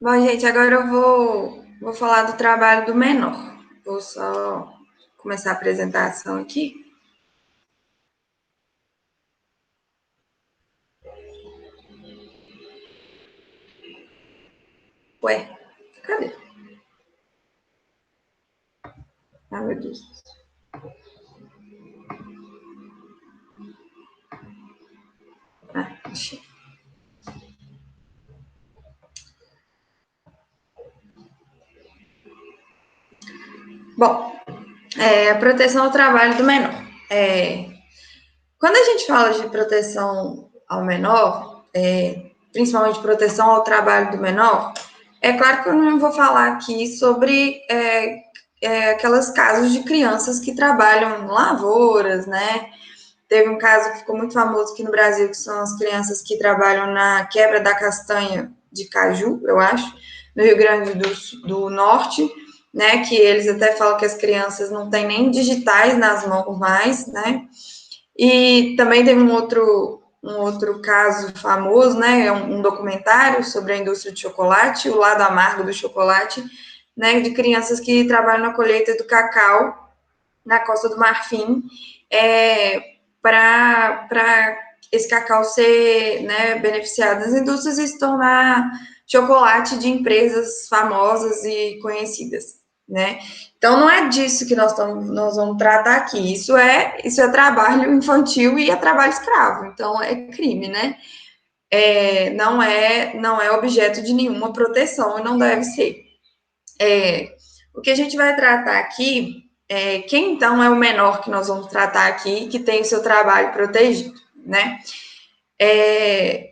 Bom, gente, agora eu vou falar do trabalho do menor. Vou só começar a apresentação aqui. Ué, cadê? Ah, meu Deus. Ah, achei. Bom, a proteção ao trabalho do menor. Quando a gente fala de proteção ao menor, principalmente proteção ao trabalho do menor, é claro que eu não vou falar aqui sobre aquelas casos de crianças que trabalham em lavouras, né? Teve um caso que ficou muito famoso aqui no Brasil, que são as crianças que trabalham na quebra da castanha de caju, eu acho, no Rio Grande do Norte, né? Que eles até falam que as crianças não têm nem digitais nas mãos mais, né? E também teve um outro caso famoso, né? É um documentário sobre a indústria de chocolate, o lado amargo do chocolate, né? De crianças que trabalham na colheita do cacau na Costa do Marfim, para esse cacau ser, né, beneficiado nas indústrias e se tornar chocolate de empresas famosas e conhecidas, né? Então não é disso que nós vamos tratar aqui. Isso é trabalho infantil e é trabalho escravo. Então é crime, né? Não é objeto de nenhuma proteção e não deve ser. O que a gente vai tratar aqui quem então é o menor que nós vamos tratar aqui, que tem o seu trabalho protegido, né? É,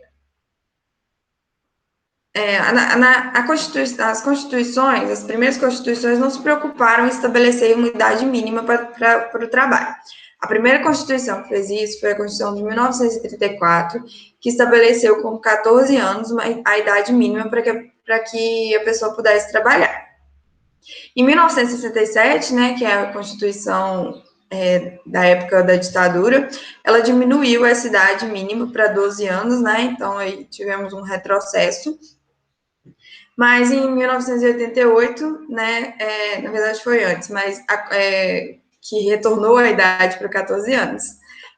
as constituições, as primeiras constituições não se preocuparam em estabelecer uma idade mínima para o trabalho. A primeira constituição que fez isso foi a Constituição de 1934, que estabeleceu com 14 anos a idade mínima para que a pessoa pudesse trabalhar. Em 1967, né, que é a Constituição da época da ditadura, ela diminuiu essa idade mínima para 12 anos, né? Então aí tivemos um retrocesso. Mas em 1988, né, na verdade foi antes, mas que retornou a idade para 14 anos.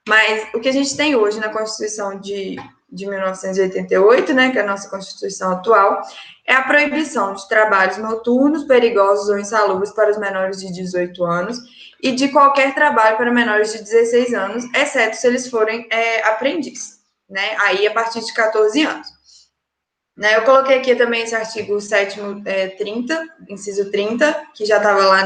Mas o que a gente tem hoje na Constituição de 1988, né, que é a nossa Constituição atual, é a proibição de trabalhos noturnos, perigosos ou insalubres para os menores de 18 anos e de qualquer trabalho para menores de 16 anos, exceto se eles forem aprendizes, né? Aí a partir de 14 anos. Né, eu coloquei aqui também esse artigo 7º, 30, inciso 30, que já estava lá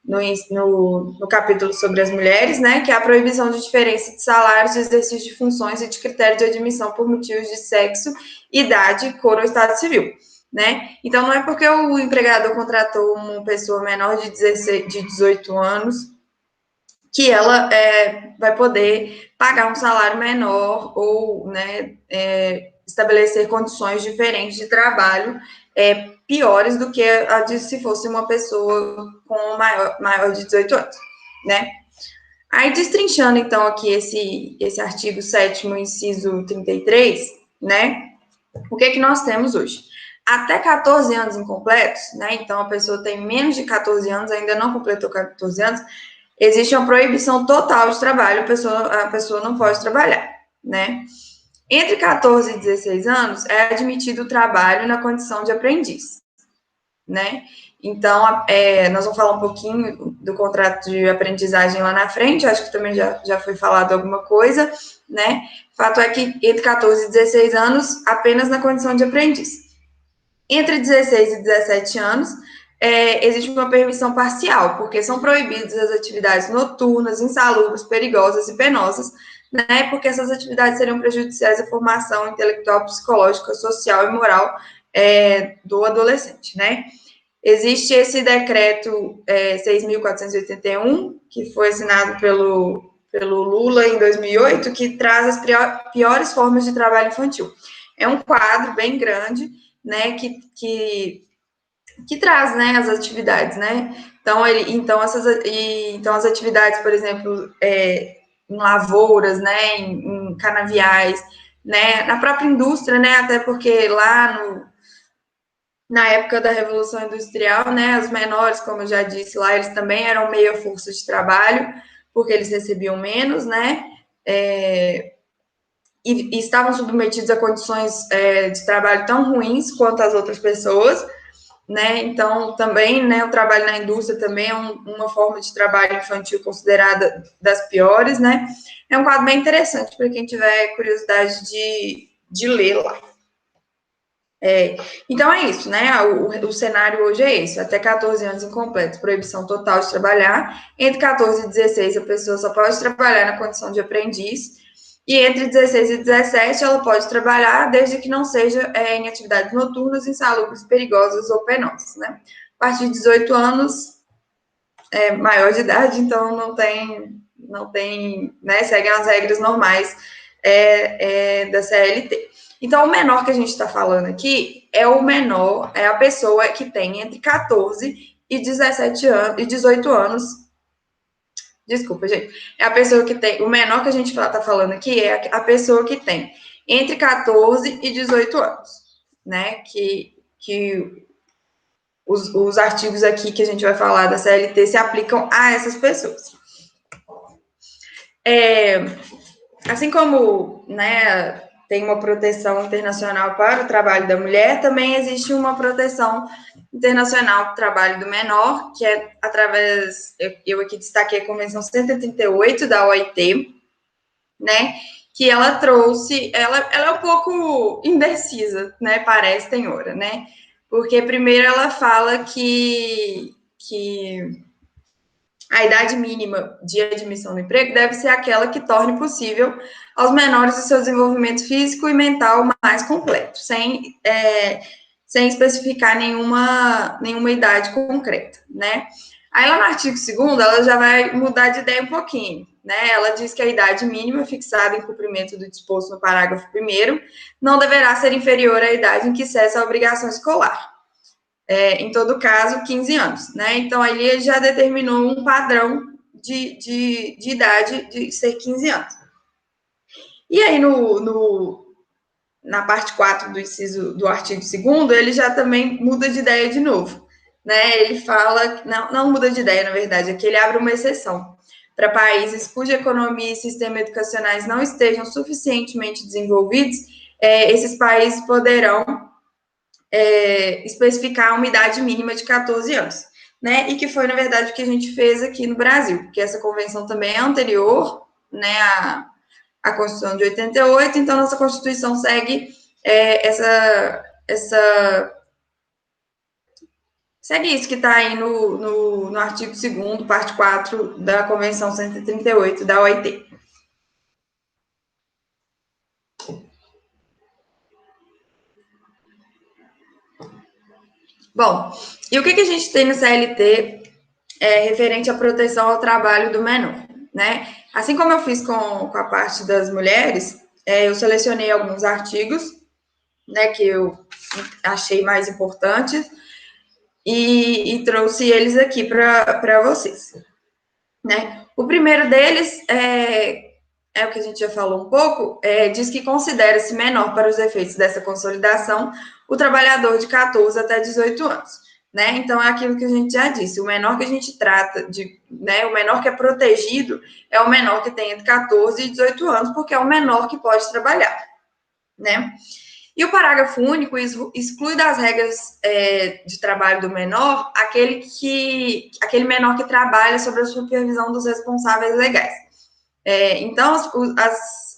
no capítulo sobre as mulheres, né, que é a proibição de diferença de salários, de exercício de funções e de critério de admissão por motivos de sexo, idade, cor ou estado civil. Né? Então, não é porque o empregador contratou uma pessoa menor de 18 anos que ela vai poder pagar um salário menor ou, né, estabelecer condições diferentes de trabalho piores do que a de se fosse uma pessoa com maior de 18 anos, né? Aí, destrinchando, então, aqui esse artigo 7º, inciso 33, né? O que nós temos hoje? Até 14 anos incompletos, né? Então, a pessoa tem menos de 14 anos, ainda não completou 14 anos, existe uma proibição total de trabalho, a pessoa não pode trabalhar, né? Entre 14 e 16 anos, é admitido o trabalho na condição de aprendiz, né? Então, nós vamos falar um pouquinho do contrato de aprendizagem lá na frente, acho que também já foi falado alguma coisa, né? Fato é que entre 14 e 16 anos, apenas na condição de aprendiz. Entre 16 e 17 anos, existe uma permissão parcial, porque são proibidas as atividades noturnas, insalubres, perigosas e penosas, né? Porque essas atividades seriam prejudiciais à formação intelectual, psicológica, social e moral do adolescente, né? Existe esse decreto 6.481, que foi assinado pelo Lula em 2008, que traz as piores formas de trabalho infantil. É um quadro bem grande, né, que traz, né, as atividades, né? Então as atividades, por exemplo, em lavouras, né, em canaviais, né, na própria indústria, né, até porque lá na época da Revolução Industrial, né, os menores, como eu já disse lá, eles também eram meia força de trabalho, porque eles recebiam menos, né, e estavam submetidos a condições de trabalho tão ruins quanto as outras pessoas, né, então também, né, o trabalho na indústria também é uma forma de trabalho infantil considerada das piores, né, é um quadro bem interessante para quem tiver curiosidade de ler lá. Então é isso, né? O cenário hoje é esse: até 14 anos incompletos, proibição total de trabalhar. Entre 14 e 16, a pessoa só pode trabalhar na condição de aprendiz. E entre 16 e 17, ela pode trabalhar desde que não seja em atividades noturnas, insalubres, perigosas ou penosas, né? A partir de 18 anos, maior de idade, então não tem, né? Seguem as regras normais da CLT. Então, o menor que a gente está falando aqui é o menor, é a pessoa que tem entre 14 e 17 anos, e 18 anos. Desculpa, gente. É a pessoa que tem. O menor que a gente está falando aqui é a pessoa que tem entre 14 e 18 anos, né? Que os artigos aqui que a gente vai falar da CLT se aplicam a essas pessoas. Assim como, né, tem uma proteção internacional para o trabalho da mulher, também existe uma proteção internacional para o trabalho do menor, que é através, eu aqui destaquei a Convenção 138 da OIT, né, que ela trouxe, ela é um pouco indecisa, né, parece, senhora, né, porque primeiro ela fala que a idade mínima de admissão no emprego deve ser aquela que torne possível aos menores o seu desenvolvimento físico e mental mais completo, sem especificar nenhuma idade concreta, né? Aí lá no artigo 2º, ela já vai mudar de ideia um pouquinho, né? Ela diz que a idade mínima fixada em cumprimento do disposto no parágrafo 1º não deverá ser inferior à idade em que cessa a obrigação escolar. Em todo caso, 15 anos, né? Então, aí ele já determinou um padrão de idade de ser 15 anos. E aí, na parte 4 do artigo 2º, ele já também muda de ideia de novo, né? Ele fala, não muda de ideia, na verdade, é que ele abre uma exceção para países cuja economia e sistema educacionais não estejam suficientemente desenvolvidos, esses países poderão especificar uma idade mínima de 14 anos, né? E que foi, na verdade, o que a gente fez aqui no Brasil, porque essa convenção também é anterior, né, à Constituição de 88, então nossa Constituição segue segue isso que está aí no artigo 2º, parte 4 da Convenção 138 da OIT. Bom, e o que a gente tem no CLT referente à proteção ao trabalho do menor, né? Assim como eu fiz com a parte das mulheres, eu selecionei alguns artigos, né, que eu achei mais importantes e trouxe eles aqui para vocês, né? O primeiro deles é o que a gente já falou um pouco, diz que considera-se menor para os efeitos dessa consolidação o trabalhador de 14 até 18 anos. Né? Então, é aquilo que a gente já disse, o menor que a gente trata né, o menor que é protegido é o menor que tem entre 14 e 18 anos, porque é o menor que pode trabalhar, né? E o parágrafo único exclui das regras de trabalho do menor aquele menor que trabalha sob a supervisão dos responsáveis legais. Então,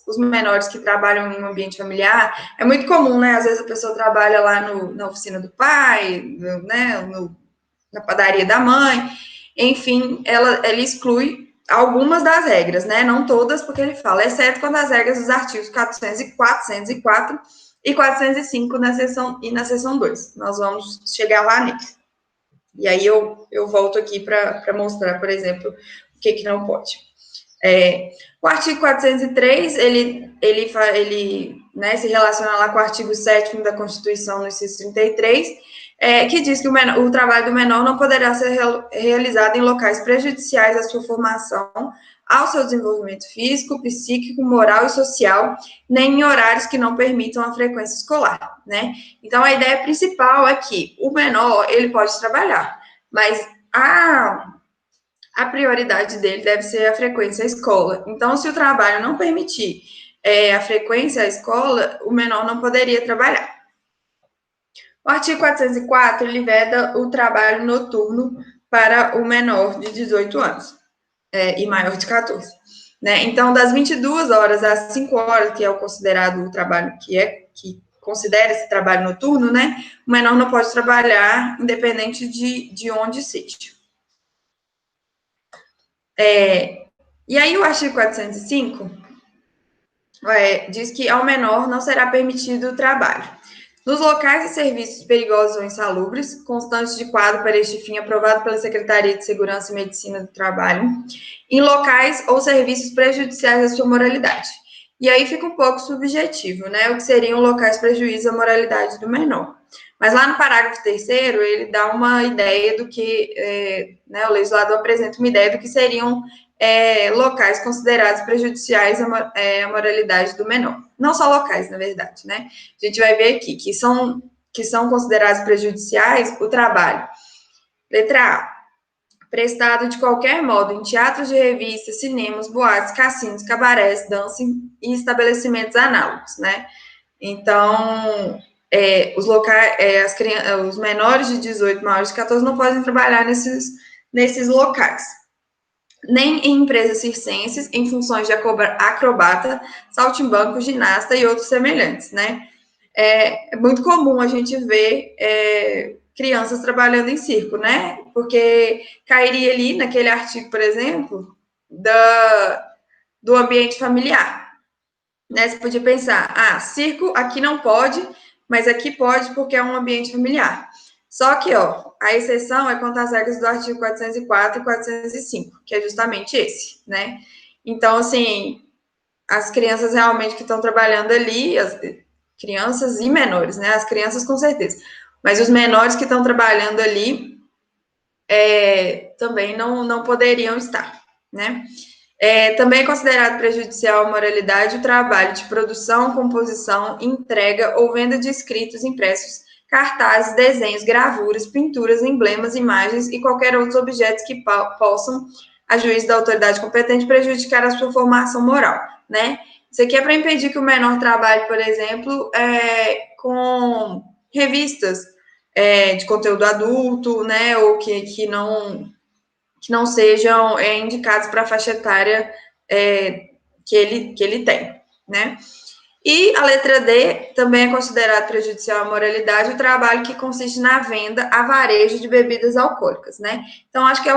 os menores que trabalham em um ambiente familiar, é muito comum, né? Às vezes a pessoa trabalha lá na oficina do pai, né? Na padaria da mãe, enfim, ela exclui algumas das regras, né? Não todas, porque ele fala, exceto quando as regras dos artigos 404 e 405 na seção 2. Nós vamos chegar lá neles. E aí eu volto aqui para mostrar, por exemplo, o que não pode. O artigo 403, ele né, se relaciona lá com o artigo 7º da Constituição, no inciso 33, que diz que o trabalho do menor não poderá ser realizado em locais prejudiciais à sua formação, ao seu desenvolvimento físico, psíquico, moral e social, nem em horários que não permitam a frequência escolar, né? Então, a ideia principal é que o menor, ele pode trabalhar, mas a prioridade dele deve ser a frequência à escola. Então, se o trabalho não permitir a frequência à escola, o menor não poderia trabalhar. O artigo 404, ele veda o trabalho noturno para o menor de 18 anos e maior de 14. Né? Então, das 22 horas às 5 horas, que é o considerado o trabalho que considera esse trabalho noturno, né? O menor não pode trabalhar independente de onde seja. E aí, o artigo 405 diz que ao menor não será permitido o trabalho nos locais e serviços perigosos ou insalubres, constantes de quadro para este fim aprovado pela Secretaria de Segurança e Medicina do Trabalho, em locais ou serviços prejudiciais à sua moralidade. E aí fica um pouco subjetivo, né? O que seriam locais prejuízos à moralidade do menor. Mas lá no parágrafo 3º, ele dá uma ideia do que, né, o legislador apresenta uma ideia do que seriam locais considerados prejudiciais à moralidade do menor. Não só locais, na verdade, né? A gente vai ver aqui que são considerados prejudiciais o trabalho. Letra A. Prestado de qualquer modo em teatros de revistas, cinemas, boates, cassinos, cabarés, dança e estabelecimentos análogos, né? Então, os locais, os menores de 18, maiores de 14 não podem trabalhar nesses locais. Nem em empresas circenses, em funções de acrobata, saltimbanco, ginasta e outros semelhantes, né? É muito comum a gente ver crianças trabalhando em circo, né? Porque cairia ali naquele artigo, por exemplo, do ambiente familiar. Né? Você podia pensar, circo aqui não pode, mas aqui pode porque é um ambiente familiar. Só que, a exceção é contra as regras do artigo 404 e 405, que é justamente esse, né? Então, assim, as crianças realmente que estão trabalhando ali, as crianças e menores, né? As crianças com certeza. Mas os menores que estão trabalhando ali também não poderiam estar, né? Também é considerado prejudicial à moralidade o trabalho de produção, composição, entrega ou venda de escritos impressos, cartazes, desenhos, gravuras, pinturas, emblemas, imagens e qualquer outros objetos que possam, a juízo da autoridade competente, prejudicar a sua formação moral, né? Isso aqui é para impedir que o menor trabalhe, por exemplo, com revistas de conteúdo adulto, né? Ou que não sejam indicados para a faixa etária que ele tem, né? E a letra D também é considerado prejudicial à moralidade o trabalho que consiste na venda a varejo de bebidas alcoólicas, né? Então, acho que é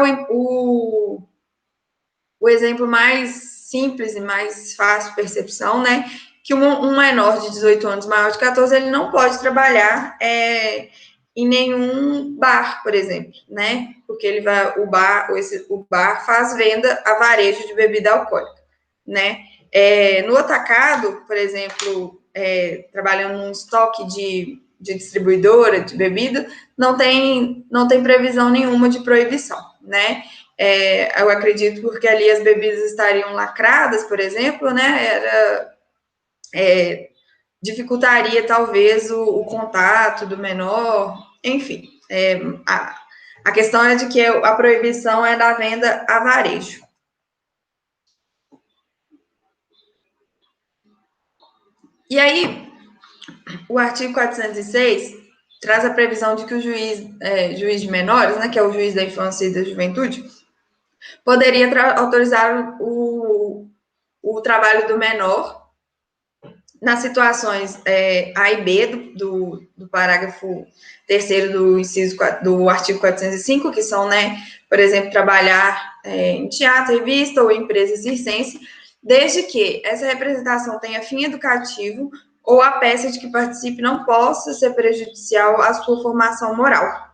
o exemplo mais simples e mais fácil de percepção, né? Que um menor de 18 anos, maior de 14, ele não pode trabalhar em nenhum bar, por exemplo, né? Porque o bar faz venda a varejo de bebida alcoólica, né? No atacado, por exemplo, trabalhando num estoque de distribuidora de bebida, não tem previsão nenhuma de proibição, né? Eu acredito porque ali as bebidas estariam lacradas, por exemplo, né? Dificultaria talvez o contato do menor, enfim. A questão é de que a proibição é da venda a varejo. E aí, o artigo 406 traz a previsão de que o juiz de menores, né, que é o juiz da infância e da juventude, poderia autorizar o trabalho do menor nas situações A e B do parágrafo 3º do inciso do artigo 405, que são, né, por exemplo, trabalhar em teatro, revista ou empresa circense, desde que essa representação tenha fim educativo ou a peça de que participe não possa ser prejudicial à sua formação moral.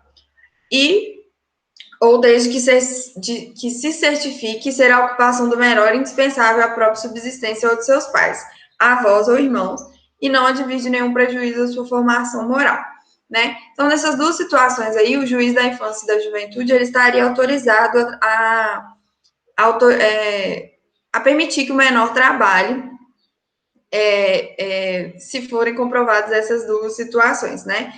Ou desde que se certifique ser a ocupação do menor indispensável à própria subsistência ou de seus pais, avós ou irmãos, e não advide nenhum prejuízo à sua formação moral, né? Então, nessas duas situações aí, o juiz da infância e da juventude, ele estaria autorizado a permitir que o menor trabalhe se forem comprovadas essas duas situações, né?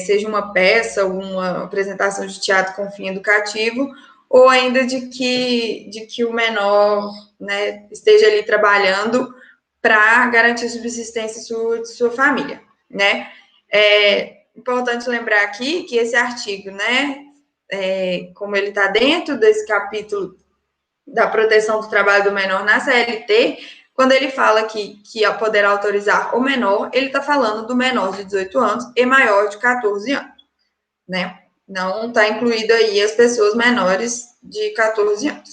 Seja uma peça, uma apresentação de teatro com fim educativo, ou ainda de que o menor, né, esteja ali trabalhando para garantir a subsistência de sua família, né? É importante lembrar aqui que esse artigo, né, como ele está dentro desse capítulo da proteção do trabalho do menor na CLT, quando ele fala que poderá autorizar o menor, ele está falando do menor de 18 anos e maior de 14 anos, né? Não está incluído aí as pessoas menores de 14 anos.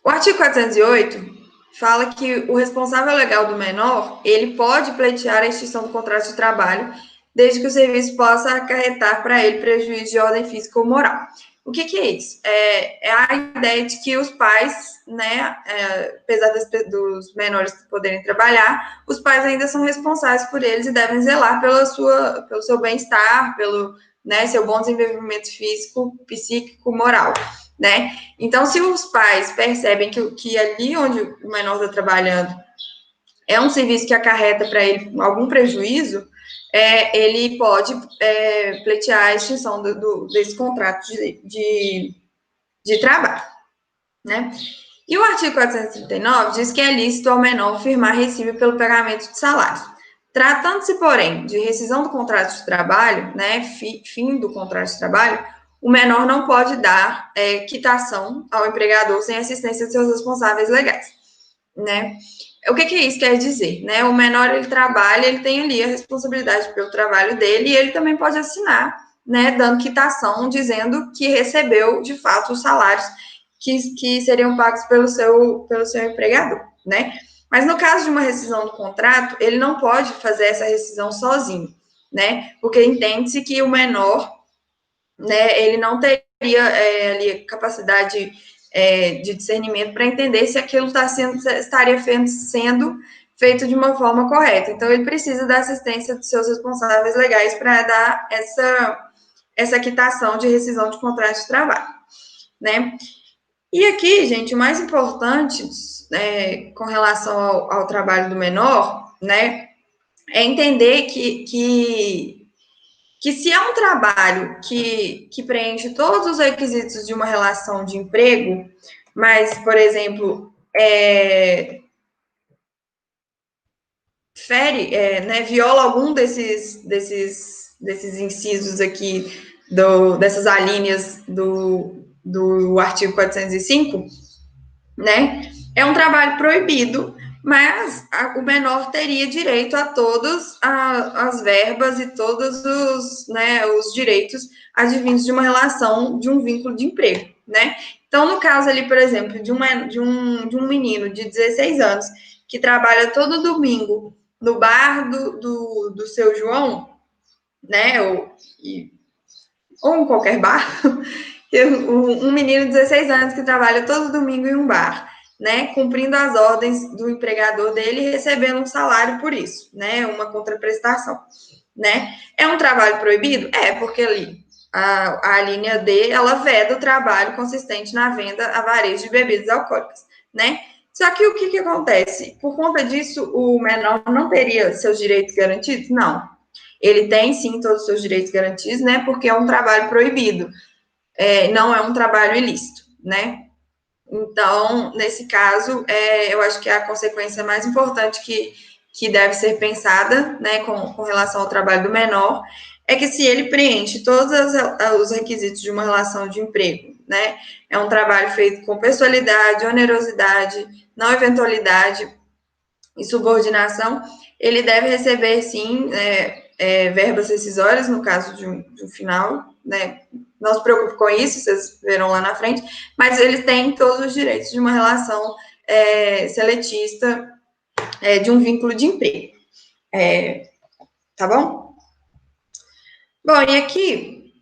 O artigo 408 fala que o responsável legal do menor, ele pode pleitear a extinção do contrato de trabalho, desde que o serviço possa acarretar para ele prejuízo de ordem física ou moral. O que é isso? É a ideia de que os pais, né, apesar dos menores poderem trabalhar, os pais ainda são responsáveis por eles e devem zelar pelo seu bem-estar, pelo, né, seu bom desenvolvimento físico, psíquico, moral, né? Então, se os pais percebem que ali onde o menor está trabalhando é um serviço que acarreta para ele algum prejuízo, ele pode pleitear a extinção desse contrato de trabalho, né? E o artigo 439 diz que é lícito ao menor firmar recibo pelo pagamento de salário. Tratando-se, porém, de rescisão do contrato de trabalho, né, fim do contrato de trabalho, o menor não pode dar quitação ao empregador sem assistência de seus responsáveis legais, né? O que isso quer dizer, né? O menor, ele trabalha, ele tem ali a responsabilidade pelo trabalho dele e ele também pode assinar, né, dando quitação, dizendo que recebeu, de fato, os salários que seriam pagos pelo seu empregador, né? Mas no caso de uma rescisão do contrato, ele não pode fazer essa rescisão sozinho, né? Porque entende-se que o menor, né, ele não teria ali capacidade de discernimento para entender se aquilo estaria sendo feito de uma forma correta. Então, ele precisa da assistência dos seus responsáveis legais para dar essa quitação de rescisão de contrato de trabalho, né? E aqui, gente, o mais importante com relação ao trabalho do menor, né, é entender que se é um trabalho que preenche todos os requisitos de uma relação de emprego, mas, por exemplo, né, viola algum desses incisos aqui, dessas alíneas do artigo 405, né, é um trabalho proibido, mas o menor teria direito a todas as verbas e todos os direitos advindos de uma relação, de um vínculo de emprego, né? Então, no caso ali, por exemplo, de um menino de 16 anos que trabalha todo domingo no bar do seu João, né? Ou em qualquer bar, um menino de 16 anos que trabalha todo domingo em um bar, né, cumprindo as ordens do empregador dele e recebendo um salário por isso, né, uma contraprestação, né? É um trabalho proibido? Porque ali a linha D, ela veda o trabalho consistente na venda a varejo de bebidas alcoólicas, né? Só que o que acontece? Por conta disso, o menor não teria seus direitos garantidos? Não. Ele tem, sim, todos os seus direitos garantidos, né? Porque é um trabalho proibido. Não é um trabalho ilícito, né? Então, nesse caso, eu acho que a consequência mais importante que deve ser pensada, né, com relação ao trabalho do menor, é que se ele preenche todos os requisitos de uma relação de emprego, né, é um trabalho feito com pessoalidade, onerosidade, não eventualidade e subordinação, ele deve receber, sim, verbas rescisórias, no caso de um final, né, não se preocupe com isso, vocês verão lá na frente, mas eles têm todos os direitos de uma relação seletista, de um vínculo de emprego. Tá bom? Bom, e aqui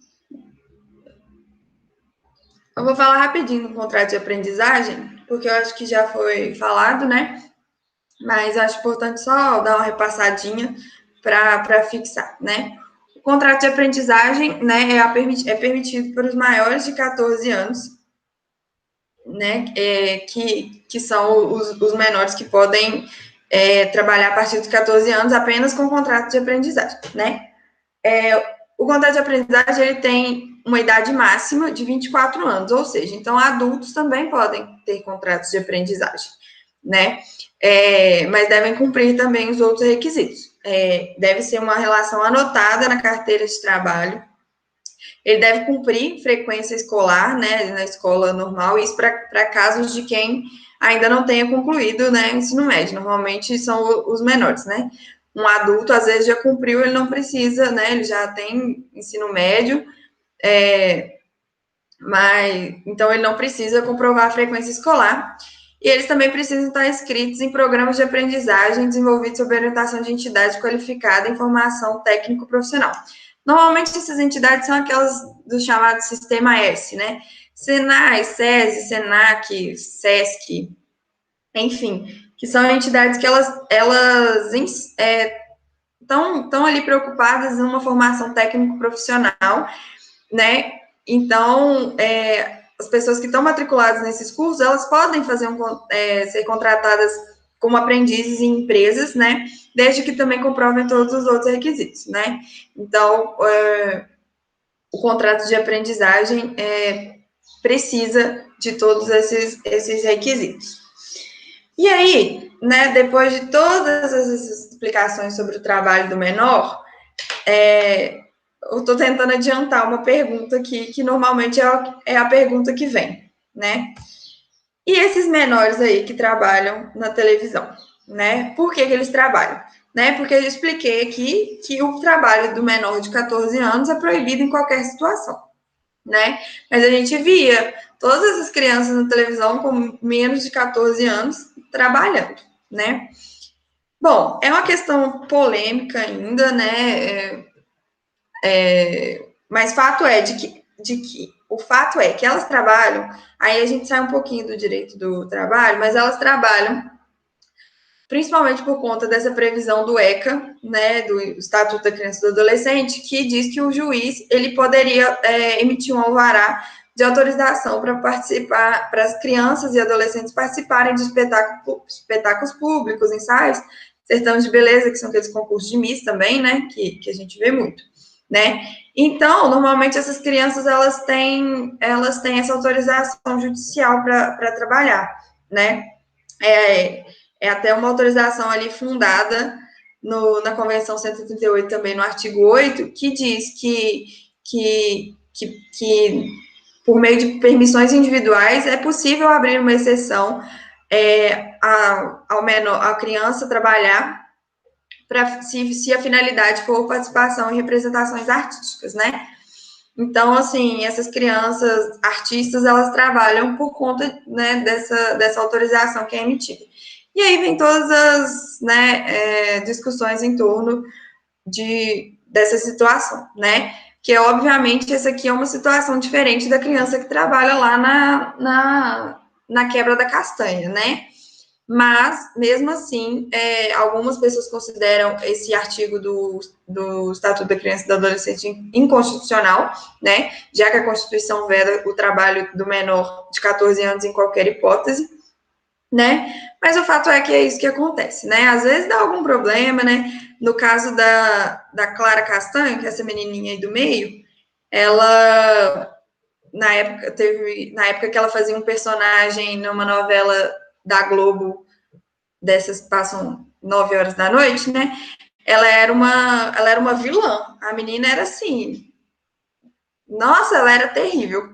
eu vou falar rapidinho do contrato de aprendizagem, porque eu acho que já foi falado, né? Mas acho importante só dar uma repassadinha para fixar, né? O contrato de aprendizagem, né, é permitido para os maiores de 14 anos, né, que são os menores que podem trabalhar a partir dos 14 anos apenas com contrato de aprendizagem, né? O contrato de aprendizagem, ele tem uma idade máxima de 24 anos, ou seja, então adultos também podem ter contratos de aprendizagem, né? Mas devem cumprir também os outros requisitos. Deve ser uma relação anotada na carteira de trabalho, ele deve cumprir frequência escolar, né, na escola normal, isso para casos de quem ainda não tenha concluído, né, o ensino médio. Normalmente são os menores, né? Um adulto, às vezes, já cumpriu, ele não precisa, né, ele já tem ensino médio, mas então ele não precisa comprovar a frequência escolar. E eles também precisam estar inscritos em programas de aprendizagem desenvolvidos sob orientação de entidade qualificada em formação técnico-profissional. Normalmente, essas entidades são aquelas do chamado Sistema S, né? Senai, SESI, SENAC, SESC, enfim, que são entidades que elas estão ali preocupadas em uma formação técnico-profissional, né? Então, as pessoas que estão matriculadas nesses cursos, elas podem ser contratadas como aprendizes em empresas, né? Desde que também comprovem todos os outros requisitos, né? Então, o contrato de aprendizagem precisa de todos esses requisitos. E aí, né, depois de todas essas explicações sobre o trabalho do menor, eu estou tentando adiantar uma pergunta aqui, que normalmente é a pergunta que vem, né? E esses menores aí que trabalham na televisão, né? Por que eles trabalham? Né? Porque eu expliquei aqui que o trabalho do menor de 14 anos é proibido em qualquer situação, né? Mas a gente via todas essas crianças na televisão com menos de 14 anos trabalhando, né? Bom, é uma questão polêmica ainda, né? Mas fato é o fato é que elas trabalham, aí a gente sai um pouquinho do direito do trabalho, mas elas trabalham principalmente por conta dessa previsão do ECA, né, do Estatuto da Criança e do Adolescente, que diz que o juiz ele poderia emitir um alvará de autorização para participar, para as crianças e adolescentes participarem de espetáculos públicos, ensaios, certames de beleza, que são aqueles concursos de Miss também, né, que a gente vê muito, né? Então, normalmente essas crianças elas têm essa autorização judicial para trabalhar, né? É até uma autorização ali fundada na Convenção 138, também no artigo 8, que diz que por meio de permissões individuais, é possível abrir uma exceção à criança trabalhar se a finalidade for participação em representações artísticas, né? Então, assim, essas crianças artistas, elas trabalham por conta, né, dessa autorização que é emitida. E aí vem todas as, né, discussões em torno dessa situação, né? Que, obviamente, essa aqui é uma situação diferente da criança que trabalha lá na quebra da castanha, né? Mas, mesmo assim, algumas pessoas consideram esse artigo do Estatuto da Criança e do Adolescente inconstitucional, né? Já que a Constituição veda o trabalho do menor de 14 anos em qualquer hipótese, né? Mas o fato é que é isso que acontece, né? Às vezes dá algum problema, né? No caso da Clara Castanho, que é essa menininha aí do meio, ela, na época que ela fazia um personagem numa novela da Globo, dessas que passam 9 horas da noite, né? Ela era uma vilã. A menina era assim. Nossa, ela era terrível.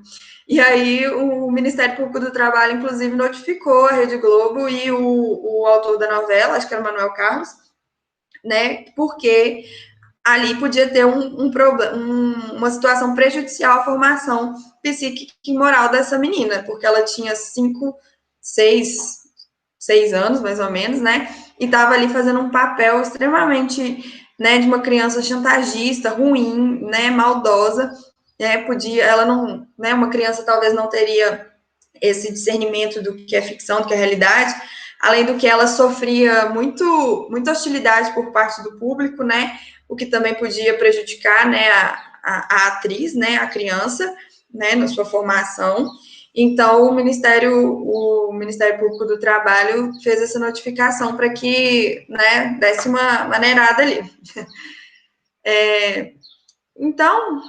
E aí o Ministério Público do Trabalho, inclusive, notificou a Rede Globo e o autor da novela, acho que era o Manuel Carlos, né? Porque ali podia ter uma situação prejudicial à formação psíquica e moral dessa menina, porque ela tinha 6 anos, mais ou menos, né? E estava ali fazendo um papel extremamente, né, de uma criança chantagista, ruim, né, maldosa, ela não, né, uma criança talvez não teria esse discernimento do que é ficção, do que é realidade, além do que ela sofria muita hostilidade por parte do público, né, o que também podia prejudicar, né, a atriz, né, a criança, né, na sua formação. Então, o Ministério Público do Trabalho fez essa notificação para que, né, desse uma maneirada ali. Então,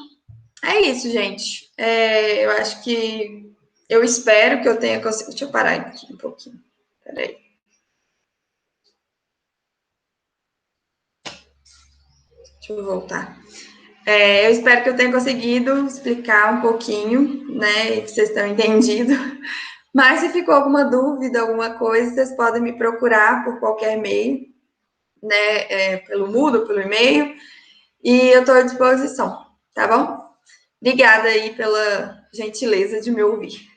é isso, gente. Eu acho que eu espero que eu tenha conseguido. Deixa eu parar aqui um pouquinho. Peraí. Deixa eu voltar. Eu espero que eu tenha conseguido explicar um pouquinho, né? E que vocês tenham entendido. Mas se ficou alguma dúvida, alguma coisa, vocês podem me procurar por qualquer meio, né? Pelo Moodle, pelo e-mail. E eu estou à disposição, tá bom? Obrigada aí pela gentileza de me ouvir.